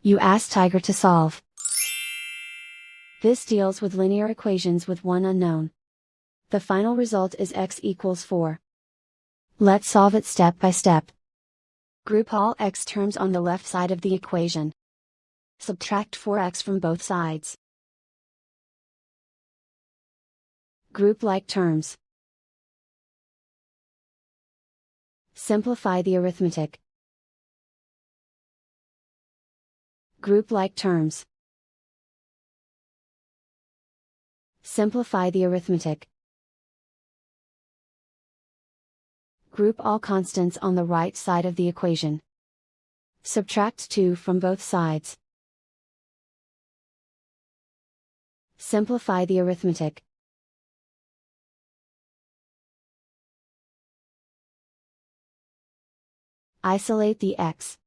You ask Tiger to solve. This deals with linear equations with one unknown. The final result is x equals 4. Let's solve it step by step. Group all x terms on the left side of the equation. Subtract 4x from both sides. Group like terms. Simplify the arithmetic. Group like terms. Simplify the arithmetic. Group all constants on the right side of the equation. Subtract 2 from both sides. Simplify the arithmetic. Isolate the x.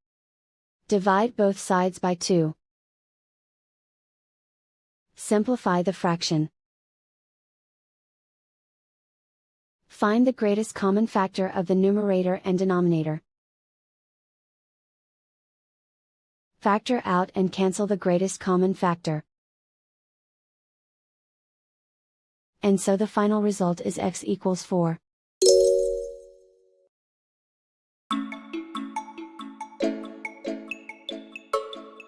Divide both sides by 2. Simplify the fraction. Find the greatest common factor of the numerator and denominator. Factor out and cancel the greatest common factor. And so the final result is x equals 4.